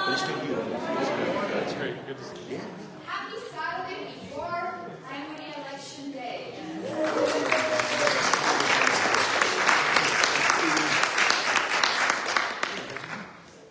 But it's been beautiful. That's great. Good to see you. Yeah. Happy Saturday before primary election day.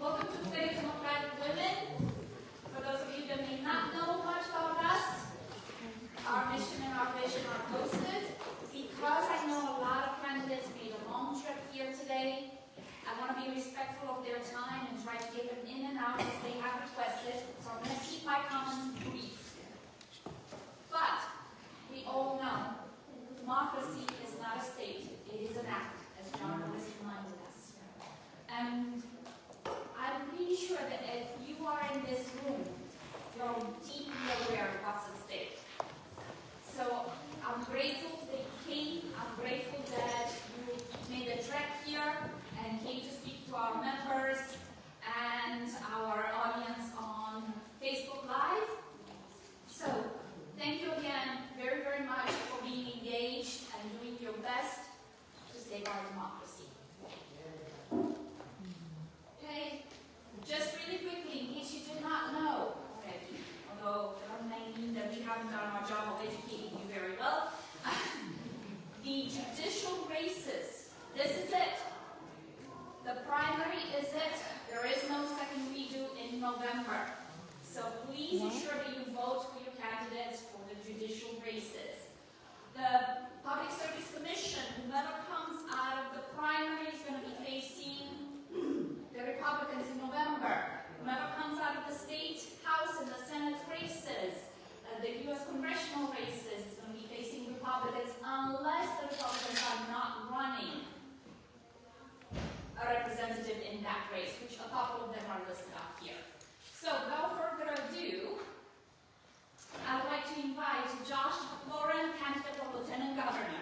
Welcome to Fayette Democratic Women. For those of you that may not know much about us, our mission and our vision are posted. Because I know a lot of candidates made a long trip here today, I want to be respectful of their time and try to get them in and out as they have requested, so I'm going to keep my comments brief. But we all know democracy is not a state, it is an act, as John Lewis reminded us. And I'm pretty sure that if you are in this room, you're deeply aware of what's at stake. So I'm grateful that you came, I'm grateful that you made a trek here and came to speak to our members and our audience on Facebook Live. So, thank you again very, very much for being engaged and doing your best to save our democracy. Okay, just really quickly, in case you did not know already, although that may mean that we haven't done our job of educating you very well, the judicial races, this is it. The primary is it. There is no second redo in November. So please ensure that you vote for your candidates for the judicial races. The Public Service Commission, whoever comes out of the primary is going to be facing the Republicans in November. Whoever comes out of the state House and the Senate races, the U.S. congressional races, is going to be facing Republicans unless the Republicans are not running a representative in that race, which a couple of them are listed up here. So, without further ado, I would like to invite Josh Lauren, candidate for Lieutenant Governor.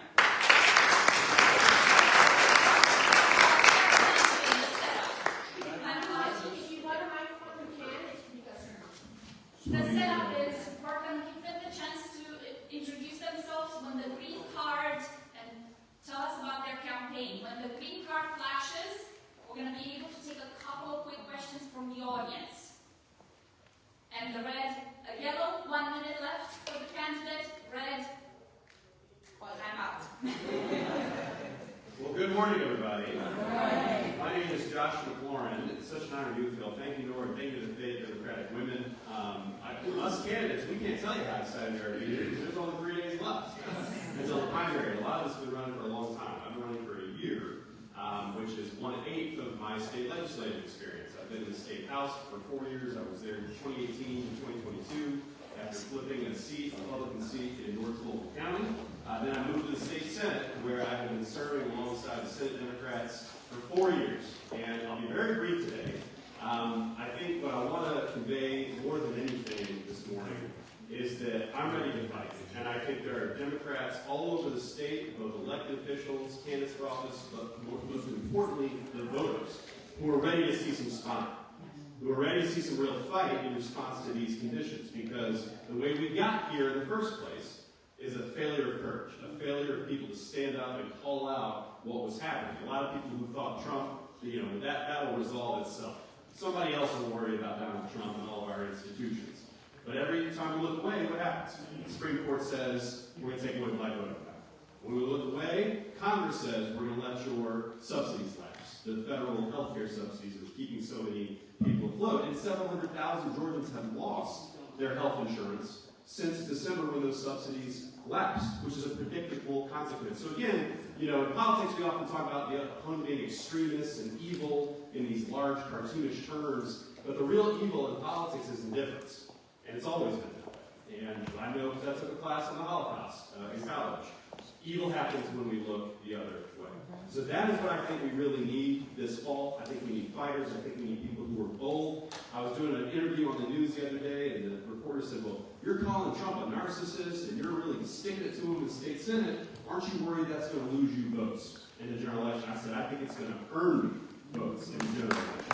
The setup is we're going to give them the chance to introduce themselves when the green card and tell us about their campaign. When the green card flashes, we're going to be able to take a couple of quick questions from the audience. And the yellow, 1 minute left for the candidate. Red, time out. Well, good morning, everybody. My name is Josh McLaurin. It's such an honor to be with you all. Thank you, Nora. Thank you to the Fayette Democratic Women. Us candidates, we can't tell you how excited we are to be here because there's only 3 days left until the primary. A lot of us have been running for a long time. I've been running for a year, which is 1/8 of my state legislative experience. I've been in the state house for 4 years. I was there in 2018 to 2022 after flipping a seat, a Republican seat in North Louisville County. Then I moved to the state Senate, where I have been serving alongside the Senate Democrats for 4 years. And I'll be very brief today. I think what I want to convey more than anything this morning is that I'm ready to fight. And I think there are Democrats all over the state, both elected officials, candidates for office, but most importantly, the voters, who are ready to see some spine, who are ready to see some real fight in response to these conditions. Because the way we got here in the first place is a failure of courage, a failure of people to stand up and call out what was happening. A lot of people who thought Trump, that will resolve itself. Somebody else will worry about Donald Trump and all of our institutions. But every time we look away, what happens? The Supreme Court says, we're going to take away the light voting power. When we look away, Congress says, we're going to let your subsidies lapse. The federal health care subsidies that are keeping so many people afloat. And 700,000 Georgians have lost their health insurance since December when those subsidies lapsed, which is a predictable consequence. So again, in politics we often talk about the opponent being extremists and evil in these large cartoonish terms, but the real evil in politics is indifference. And it's always been that way. And I know because I took a class on the Holocaust in college. Evil happens when we look the other way. So that is what I think we really need this fall. I think we need fighters. I think we need people who are bold. I was doing an interview on the news the other day, and the reporter said, well, you're calling Trump a narcissist, and you're really sticking it to him in the state Senate. Aren't you worried that's going to lose you votes in the general election? I said, I think it's going to earn me votes in the general election.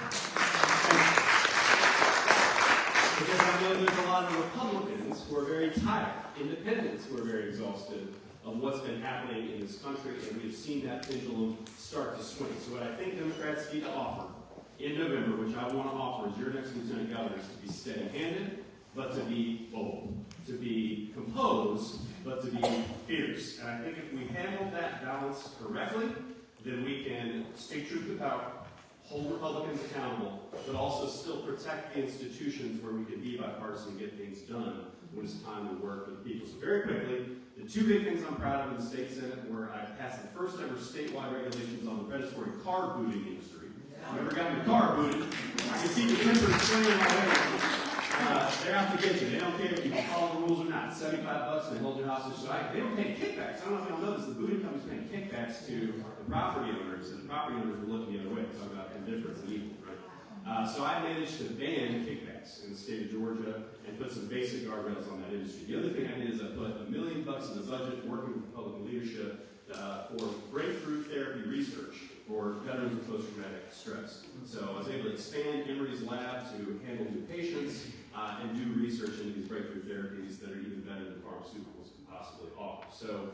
Because I know there's a lot of Republicans who are very tired, independents who are very exhausted of what's been happening in this country, and we've seen that pendulum start to swing. So what I think Democrats need to offer in November, which I want to offer as your next lieutenant others to be steady-handed, but to be bold, to be composed, but to be fierce. And I think if we handle that balance correctly, then we can stay true to power, hold Republicans accountable, but also still protect the institutions where we can be bipartisan and get things done when it's time to work for the people. So very quickly, the two big things I'm proud of in the state Senate were I passed the first ever statewide regulations on the predatory car booting industry. If you ever got your car booted, I can see the tempers swinging my way. They're out to get you. They don't care if you follow the rules or not. $75 and they hold your hostage. So they don't pay kickbacks. I don't know if y'all know this. The booting company's paying kickbacks to the property owners, and the property owners were looking the other way, talking about indifference and evil, right? So I managed to ban kickbacks in the state of Georgia and put some basic guardrails on that industry. The other thing I did is I put $1 million in the budget working with Republican leadership for breakthrough therapy research for veterans with post-traumatic stress. So I was able to expand Emory's lab to handle new patients and do research into these breakthrough therapies that are even better than pharmaceuticals can possibly offer. So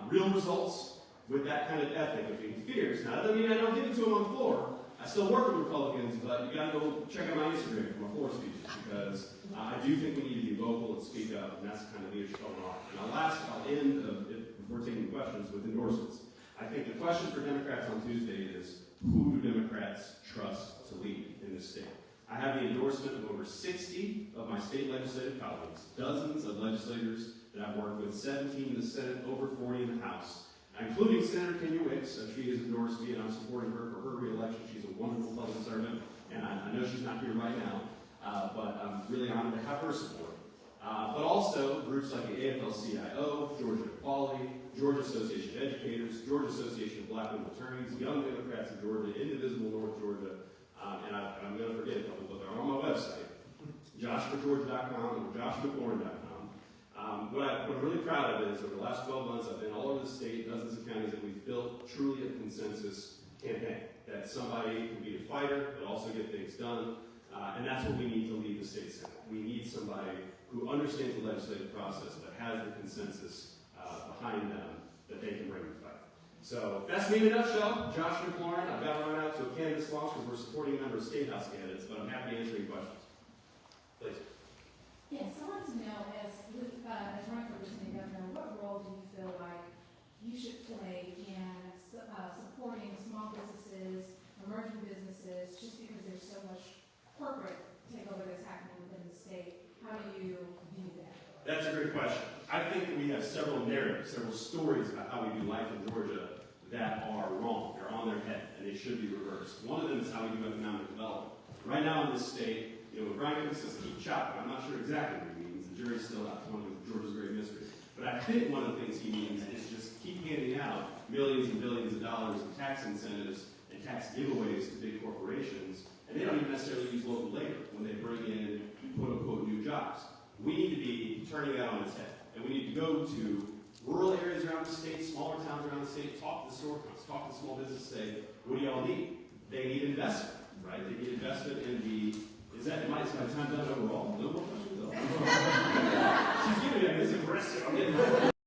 real results with that kind of ethic of being fierce. Now, that doesn't mean I don't give it to them on the floor. I still work with Republicans, but you got to go check out my Instagram for my floor speeches because I do think we need to be vocal and speak up, and that's the kind of leadership I want. And I'll end before taking questions with endorsements. I think the question for Democrats on Tuesday is, who do Democrats trust to lead in this state? I have the endorsement of over 60 of my state legislative colleagues, dozens of legislators that I've worked with, 17 in the Senate, over 40 in the House, including Senator Kenya Wicks. She has endorsed me, and I'm supporting her for her re-election. She's a wonderful public servant, and I know she's not here right now, but I'm really honored to have her support. But also groups like the AFL-CIO, Georgia Equality, Georgia Association of Educators, Georgia Association of Black Women Attorneys, Young Democrats of Georgia, Indivisible North Georgia, and I'm going to forget a couple, but they're on my website, joshforgeorgia.com or joshmclaurin.com. What I'm really proud of is over the last 12 months, I've been all over the state, dozens of counties, and we've built truly a consensus campaign that somebody can be a fighter, but also get things done. And that's what we need to lead the state Senate. We need somebody who understands the legislative process, but has the consensus behind them that they can bring to the fight. So that's me in a nutshell. Josh McLaurin. I've got to run out to a candidates launch because we're supporting a number of state house candidates, but I'm happy to answer any questions. Please. Yes, I want to know, as running for lieutenant governor, what role do you feel like you should play in supporting small businesses, emerging businesses, just because there's so much corporate takeover that's happening within the state? How do you view that? That's a great question. I think that we have several narratives, several stories about how we do life in Georgia that are wrong. They're on their head, and they should be reversed. One of them is how we do economic development. Right now in this state, when Brian Cook says keep chopping, I'm not sure exactly what he means. The jury's still out. One of Georgia's great mysteries. But I think one of the things he means is just keep handing out millions and billions of dollars in tax incentives and tax giveaways to big corporations, and they don't even necessarily use local labor when they bring in quote-unquote new jobs. We need to be turning that on its head, and we need to go to rural areas around the state, smaller towns around the state, talk to the storefronts, talk to small businesses, say, what do y'all need? They need investment, right? They need investment in the, is my time done?